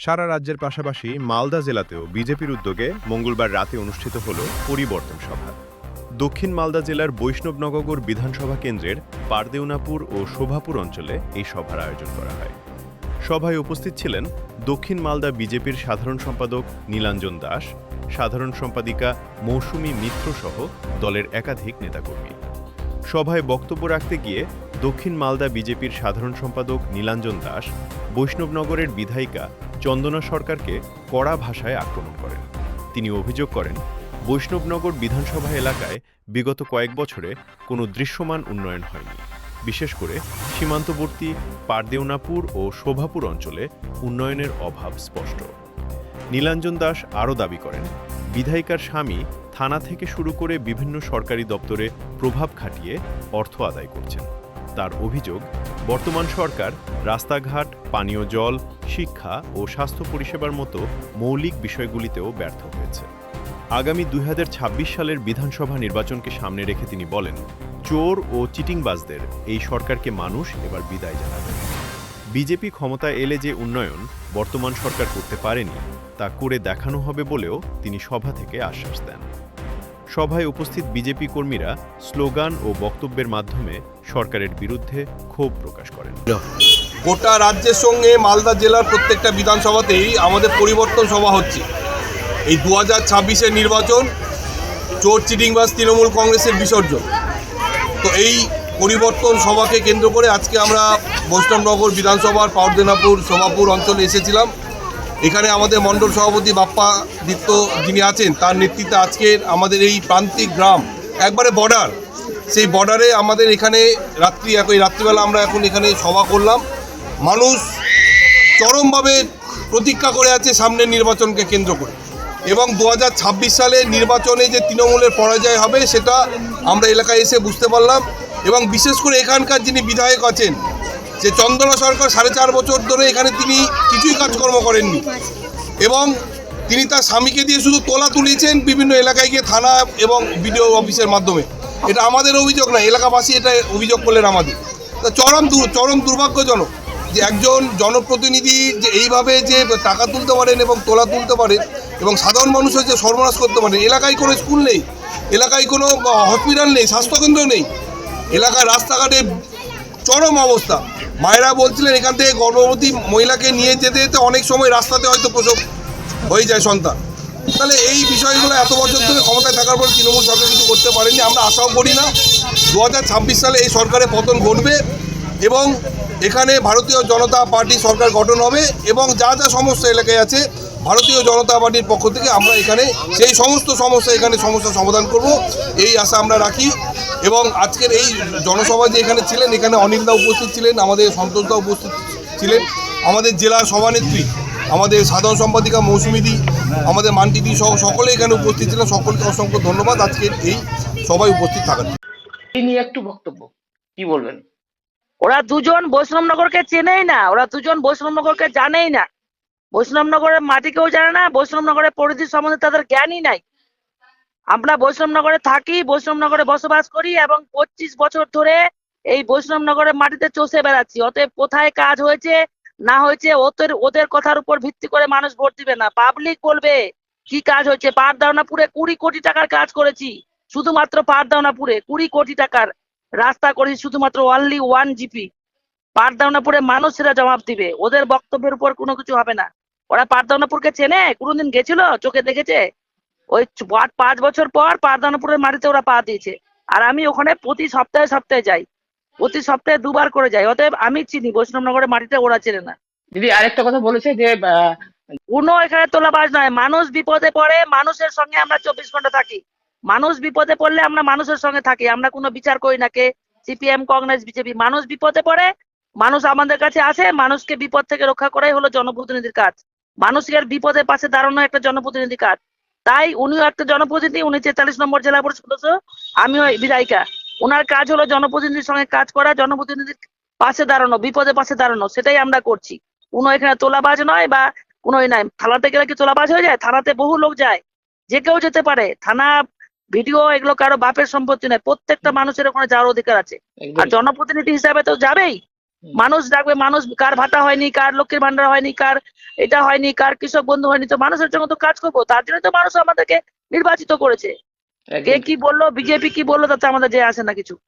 সারা রাজ্যের পাশাপাশি মালদা জেলাতেও বিজেপির উদ্যোগে মঙ্গলবার রাতে অনুষ্ঠিত হল পরিবর্তন সভা। দক্ষিণ মালদা জেলার বৈষ্ণবনগর বিধানসভা কেন্দ্রের পারদেউনাপুর ও শোভাপুর অঞ্চলে এই সভার আয়োজন করা হয়। সভায় উপস্থিত ছিলেন দক্ষিণ মালদা বিজেপির সাধারণ সম্পাদক নীলাঞ্জন দাস, সাধারণ সম্পাদিকা মৌসুমী মিত্র সহ দলের একাধিক নেতাকর্মী। সভায় বক্তব্য রাখতে গিয়ে দক্ষিণ মালদা বিজেপির সাধারণ সম্পাদক নীলাঞ্জন দাস বৈষ্ণবনগরের বিধায়িকা চন্দনা সরকারকে কড়া ভাষায় আক্রমণ করেন। তিনি অভিযোগ করেন, বৈষ্ণবনগর বিধানসভা এলাকায় বিগত কয়েক বছরে কোনো দৃশ্যমান উন্নয়ন হয়নি। বিশেষ করে সীমান্তবর্তী পারদেউনাপুর ও শোভাপুর অঞ্চলে উন্নয়নের অভাব স্পষ্ট। নীলাঞ্জন দাস আরও দাবি করেন, বিধায়িকার স্বামী থানা থেকে শুরু করে বিভিন্ন সরকারি দপ্তরে প্রভাব খাটিয়ে অর্থ আদায় করছেন। তার অভিযোগ, বর্তমান সরকার রাস্তাঘাট, পানীয় জল, শিক্ষা ও স্বাস্থ্য পরিষেবার মতো মৌলিক বিষয়গুলিতেও ব্যর্থ হয়েছে। আগামী ২০২৬ সালের বিধানসভা নির্বাচনকে সামনে রেখে তিনি বলেন, চোর ও চিটিংবাজদের এই সরকারকে মানুষ এবার বিদায় জানাবে। বিজেপি ক্ষমতায় এলে যে উন্নয়ন বর্তমান সরকার করতে পারেনি তা করে দেখানো হবে বলেও তিনি সভা থেকে আশ্বাস দেন। সভায় উপস্থিত বিজেপি কর্মীরা স্লোগান ও বক্তব্যের মাধ্যমে সরকারের বিরুদ্ধে ক্ষোভ প্রকাশ করেন। গোটা রাজ্যের সঙ্গে মালদা জেলার প্রত্যেকটা বিধানসভাতেই আমাদের পরিবর্তন সভা হচ্ছে। এই 2026-এর নির্বাচন চোর চিটিংবাজ তৃণমূল কংগ্রেসের বিসর্জন। তো এই পরিবর্তন সভাকে কেন্দ্র করে আজকে আমরা বৈষ্ণবনগর বিধানসভার পারদেউনাপুর শোভাপুর অঞ্চলে এসেছিলাম। এখানে আমাদের মণ্ডল সভাপতি বাপ্পা দিত্য যিনি আছেন, তার নেতৃত্বে আজকের আমাদের এই প্রান্তিক গ্রাম একবারে বর্ডার, সেই বর্ডারে আমাদের এখানে রাত্রিবেলা আমরা এখন এখানে সভা করলাম। মানুষ চরমভাবে প্রতীক্ষা করে আছে সামনের নির্বাচনকে কেন্দ্র করে, এবং 2026 সালে নির্বাচনে যে তৃণমূলের পরাজয় হবে সেটা আমরা এলাকায় এসে বুঝতে পারলাম। এবং বিশেষ করে এখানকার যিনি বিধায়ক আছেন, যে চন্দনা সরকার 4.5 বছর ধরে এখানে তিনি কিছুই কাজকর্ম করেননি, এবং তিনি তার স্বামীকে দিয়ে শুধু তোলা তুলিয়েছেন বিভিন্ন এলাকায় গিয়ে থানা এবং বিডিও অফিসের মাধ্যমে। এটা আমাদের অভিযোগ না, এলাকাবাসী এটা অভিযোগ করলেন আমাদের। তা চরম দুর্ভাগ্যজনক যে একজন জনপ্রতিনিধি যে এইভাবে যে টাকা তুলতে পারেন এবং তোলা তুলতে পারেন এবং সাধারণ মানুষের যে সর্বনাশ করতে পারেন। এলাকায় কোনো স্কুল নেই, এলাকায় কোনো হসপিটাল নেই, স্বাস্থ্যকেন্দ্র নেই, এলাকায় রাস্তাঘাটে চরম অবস্থা। মায়েরা বলছিলেন এখান থেকে গর্ভবতী মহিলাকে নিয়ে যেতে যেতে অনেক সময় রাস্তাতে হয়তো প্রসব হয়ে যায় সন্তান। তাহলে এই বিষয়গুলো এত বছর ধরে ক্ষমতায় থাকার পর তৃণমূল সরকার কিছু করতে পারেনি। আমরা আশাও করি না 2026 সালে এই সরকারের পতন ঘটবে এবং এখানে ভারতীয় জনতা পার্টি সরকার গঠন হবে, এবং যা যা সমস্যা এলাকায় আছে ভারতীয় জনতা পার্টির পক্ষ থেকে আমরা এখানে সেই সমস্ত সমস্যা সমাধান করব, এই আশা আমরা রাখি। এবং আজকের এই জনসভা যে এখানে ছিলেন, এখানে অনিলদা উপস্থিত ছিলেন, আমাদের সন্তোষদা উপস্থিত ছিলেন, আমাদের জেলার সভানেত্রী, আমাদের সাধারণ সম্পাদিকা মৌসুমীদি, আমাদের মান্টিদি সহ সকলে এখানে উপস্থিত ছিলেন। সকলকে অসংখ্য ধন্যবাদ আজকের এই সভায় উপস্থিত থাকার জন্য। এই নিয়ে একটু বক্তব্য কি বলবেন? ওরা দুজন বৈষ্ণবনগরকে চেনেই না, ওরা দুজন বৈষ্ণবনগরকে জানেই না, বৈষ্ণবনগরের মাটিকেও জানে না, বৈষ্ণবনগরের পরিধি সম্বন্ধে তাদের জ্ঞানই নাই। আমরা বৈষ্ণবনগরে থাকি, বৈষ্ণবনগরে বসবাস করি এবং 25 বছর ধরে এই বৈষ্ণবনগরের মাটিতে চষে বেড়াচ্ছি। অতএব কোথায় কাজ হয়েছে না হয়েছে ওদের কথার উপর ভিত্তি করে মানুষ ভোট দিবে না, পাবলিক বলবে কি কাজ হয়েছে। পারদাওনাপুরে 20 কোটি টাকার কাজ করেছি, শুধুমাত্র পারদাওনাপুরে 20 কোটি টাকার রাস্তা করেছি, শুধুমাত্র অনলি 1 জিপি। পারদাওনাপুরে মানুষেরা জবাব দিবে, ওদের বক্তব্যের উপর কোনো কিছু হবে না। ওরা পারদাওনাপুরকে চেনে? কোনোদিন গেছিল? চোখে দেখেছে? ওই 5 বছর পর পারদাওনাপুরের মাটিতে ওরা পা দিয়েছে, আর আমি ওখানে প্রতি সপ্তাহে যাই, প্রতি সপ্তাহে 2 বার করে যাই। অতএব আমি চিনি বৈষ্ণবনগরের মাটিতে, ওরা চেনে না। দিদি আরেকটা কথা বলেছে যে কোনো এখানে তোলাবাজ নয়, মানুষ বিপদে পড়ে মানুষের সঙ্গে আমরা 24 ঘন্টা থাকি। মানুষ বিপদে পড়লে আমরা মানুষের সঙ্গে থাকি, আমরা কোনো বিচার করি না কে সিপিএম কংগ্রেস বিজেপি। মানুষ বিপদে পড়ে মানুষ আমাদের কাছে আসে, মানুষকে বিপদ থেকে রক্ষা করাই হলো জনপ্রতিনিধির কাজ। মানুষের বিপদের পাশে দাঁড়ানো একটা জনপ্রতিনিধির কাজ। তাই উনিও একটা জনপ্রতিনিধি, উনি 43 নম্বর জেলা পরিষদ সদস্য, আমিও বিধায়িকা। ওনার কাজ হলো জনপ্রতিনিধির সঙ্গে কাজ করা, জনপ্রতিনিধির পাশে দাঁড়ানো, বিপদে পাশে দাঁড়ানো, সেটাই আমরা করছি। কোনো এখানে তোলাবাজ নয় বা কোনোই নাই। থানাতে গেলে কি তোলাবাজ হয়ে যায়? থানাতে বহু লোক যায়, যে কেউ যেতে পারে। থানা ভিডিও এগুলো কারো বাপের সম্পত্তি নয়, প্রত্যেকটা মানুষের ওখানে যাওয়ার অধিকার আছে। আর জনপ্রতিনিধি হিসাবে তো যাবেই, মানুষ ডাকবে। মানুষ কার ভাতা হয়নি, কার লক্ষ্মীর ভান্ডার হয়নি, কার এটা হয়নি, কার কৃষক বন্ধু হয়নি, তো মানুষের জন্য তো কাজ করবো, তার জন্য তো মানুষ আমাদেরকে নির্বাচিত করেছে। কে একদম কি বললো, বিজেপি কি বললো, তাতে আমাদের যে আসে না কিছু।